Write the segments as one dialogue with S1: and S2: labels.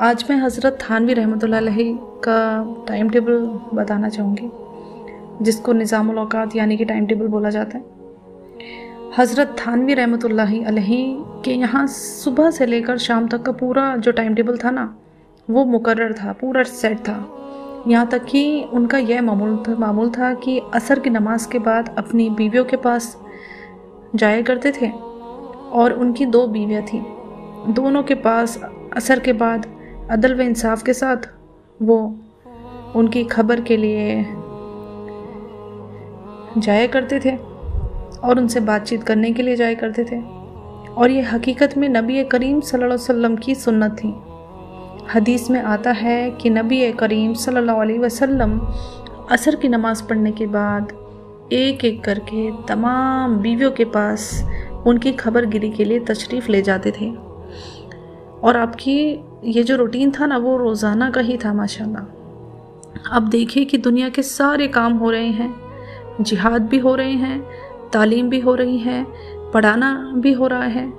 S1: आज मैं हज़रत थानवी रहमतुल्लाह अलैहि का टाइम टेबल बताना चाहूँगी, जिसको निज़ामुल औक़ात यानी कि टाइम टेबल बोला जाता है। हज़रत थानवी रहमतुल्लाह अलैहि के यहाँ सुबह से लेकर शाम तक का पूरा जो टाइम टेबल था ना, वो मुकर्रर था, पूरा सेट था। यहाँ तक कि उनका यह मामूल था कि असर की नमाज के बाद अपनी बीवियों के पास जाया करते थे और उनकी 2 बीवियाँ थीं। दोनों के पास असर के बाद अदल व इंसाफ के साथ वो उनकी खबर के लिए जाया करते थे और उनसे बातचीत करने के लिए जाया करते थे। और ये हकीकत में नबी करीम सल्लल्लाहु अलैहि वसल्लम की सुन्नत थी। हदीस में आता है कि नबी करीम सल्लल्लाहु अलैहि वसल्लम असर की नमाज़ पढ़ने के बाद एक एक करके तमाम बीवियों के पास उनकी खबर गिरी के लिए तशरीफ़ ले जाते थे। और आपकी ये जो रूटीन था ना, वो रोज़ाना का ही था माशाल्लाह। अब देखिए कि दुनिया के सारे काम हो रहे हैं, जिहाद भी हो रहे हैं, तालीम भी हो रही है, पढ़ाना भी हो रहा है,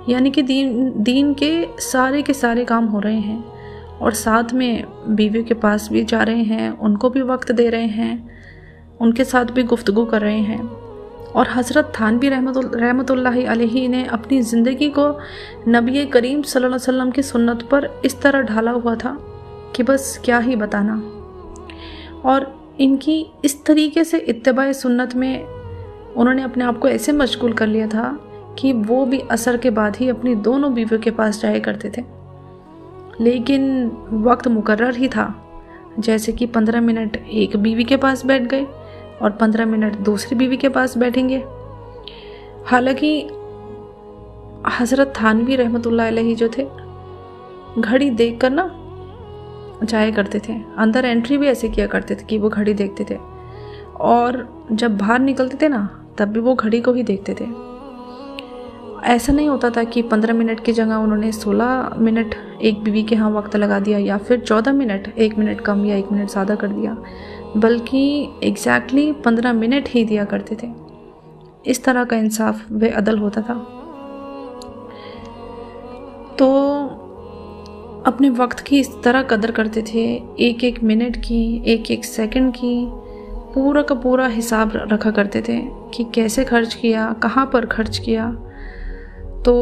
S1: यानी कि दीन के सारे काम हो रहे हैं। और साथ में बीवियों के पास भी जा रहे हैं, उनको भी वक्त दे रहे हैं, उनके साथ भी गुफ्तगू कर रहे हैं। और हज़रत थानवी रहमतुल्लाह अलैहि ने अपनी ज़िंदगी को नबी करीम सल्लल्लाहु अलैहि वसल्लम की सुन्नत पर इस तरह ढाला हुआ था कि बस क्या ही बताना। और इनकी इस तरीके से इत्तिबा सुन्नत में उन्होंने अपने आप को ऐसे मशगूल कर लिया था कि वो भी असर के बाद ही अपनी दोनों बीवियों के पास जाया करते थे। लेकिन वक्त मुकर्रर ही था, जैसे कि 15 मिनट एक बीवी के पास बैठ गए और 15 मिनट दूसरी बीवी के पास बैठेंगे। हालांकि हज़रत थानवी रहमतुल्लाह अलैहि जो थे, घड़ी देखकर ना जाया करते थे। अंदर एंट्री भी ऐसे किया करते थे कि वो घड़ी देखते थे, और जब बाहर निकलते थे ना, तब भी वो घड़ी को ही देखते थे। ऐसा नहीं होता था कि 15 मिनट की जगह उन्होंने 16 मिनट एक बीवी के यहाँ वक्त लगा दिया, या फिर 14 मिनट 1 मिनट कम या 1 मिनट ज़्यादा कर दिया, बल्कि एग्जैक्टली 15 मिनट ही दिया करते थे। इस तरह का इंसाफ व अदल होता था। तो अपने वक्त की इस तरह कदर करते थे, एक एक मिनट की, एक एक सेकंड की पूरा का पूरा हिसाब रखा करते थे कि कैसे खर्च किया, कहाँ पर खर्च किया। तो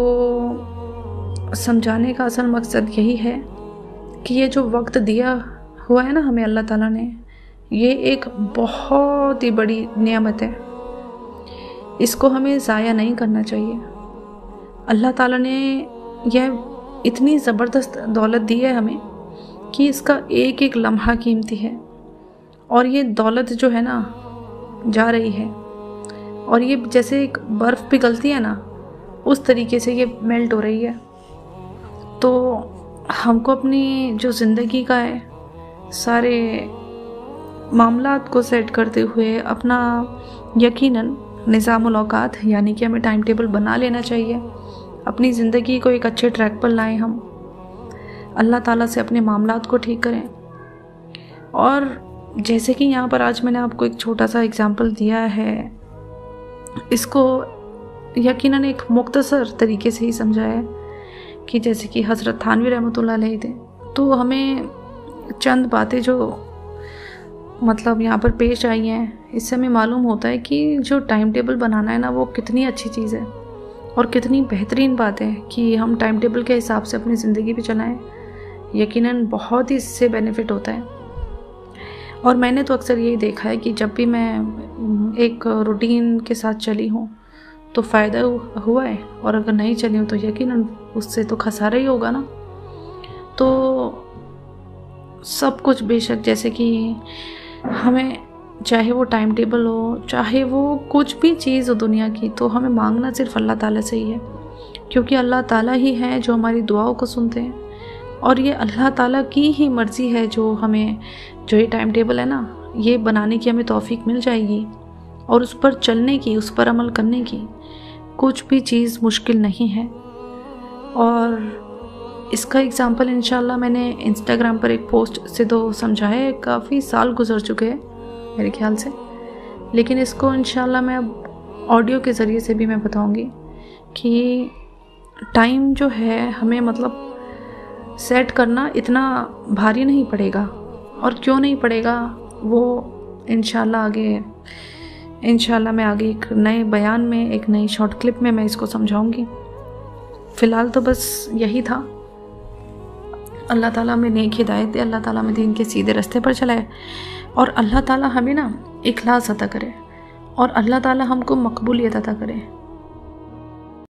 S1: समझाने का असल मकसद यही है कि ये जो वक्त दिया हुआ है ना हमें अल्लाह ताला ने, ये एक बहुत ही बड़ी नेमत है। इसको हमें ज़ाया नहीं करना चाहिए। अल्लाह ताला ने यह इतनी ज़बरदस्त दौलत दी है हमें कि इसका एक एक लम्हा कीमती है। और ये दौलत जो है ना, जा रही है, और ये जैसे एक बर्फ़ पिघलती है ना, उस तरीके से ये मेल्ट हो रही है। तो हमको अपनी जो ज़िंदगी का है, सारे मामलात को सेट करते हुए अपना यकीनन निज़ामुल औक़ात यानी कि हमें टाइम टेबल बना लेना चाहिए। अपनी ज़िंदगी को एक अच्छे ट्रैक पर लाएं, हम अल्लाह ताला से अपने मामलात को ठीक करें। और जैसे कि यहाँ पर आज मैंने आपको एक छोटा सा एग्ज़ाम्पल दिया है, इसको यकीनन एक मुख्तसर तरीके से ही समझाया है कि जैसे कि हज़रत थानवी रहमतुल्लाह अलैहि थे, तो हमें चंद बातें जो मतलब यहाँ पर पेश आई हैं, इससे हमें मालूम होता है कि जो टाइम टेबल बनाना है ना, वो कितनी अच्छी चीज़ है और कितनी बेहतरीन बात है कि हम टाइम टेबल के हिसाब से अपनी ज़िंदगी भी चलाएं। यकीनन बहुत ही इससे बेनिफिट होता है। और मैंने तो अक्सर यही देखा है कि जब भी मैं एक रूटीन के साथ चली हूँ तो फ़ायदा हुआ है, और अगर नहीं चली हूँ तो यकीनन उससे तो खसारा ही होगा ना। तो सब कुछ बेशक, जैसे कि हमें चाहे वो टाइम टेबल हो, चाहे वो कुछ भी चीज़ हो दुनिया की, तो हमें मांगना सिर्फ अल्लाह ताला से ही है, क्योंकि अल्लाह ताला ही है जो हमारी दुआओं को सुनते हैं। और ये अल्लाह ताला की ही मर्ज़ी है जो हमें, जो ये टाइम टेबल है ना, ये बनाने की हमें तौफीक मिल जाएगी, और उस पर चलने की, उस पर अमल करने की कुछ भी चीज़ मुश्किल नहीं है। और इसका एग्ज़ाम्पल इंशाल्लाह मैंने इंस्टाग्राम पर एक पोस्ट से तो समझाया है, काफ़ी साल गुजर चुके हैं मेरे ख्याल से, लेकिन इसको इंशाल्लाह मैं अब ऑडियो के ज़रिए से भी मैं बताऊंगी कि टाइम जो है हमें मतलब सेट करना इतना भारी नहीं पड़ेगा। और क्यों नहीं पड़ेगा वो इंशाल्लाह मैं आगे एक नए बयान में, एक नई शॉर्ट क्लिप में मैं इसको समझाऊंगी। फ़िलहाल तो बस यही था। अल्लाह ताला में नेक हिदायत दे, अल्लाह ताला में दीन के सीधे रास्ते पर चलाए, और अल्लाह ताला हमें ना इखलास अता करे, और अल्लाह ताला हमको मकबूलियत अता करे।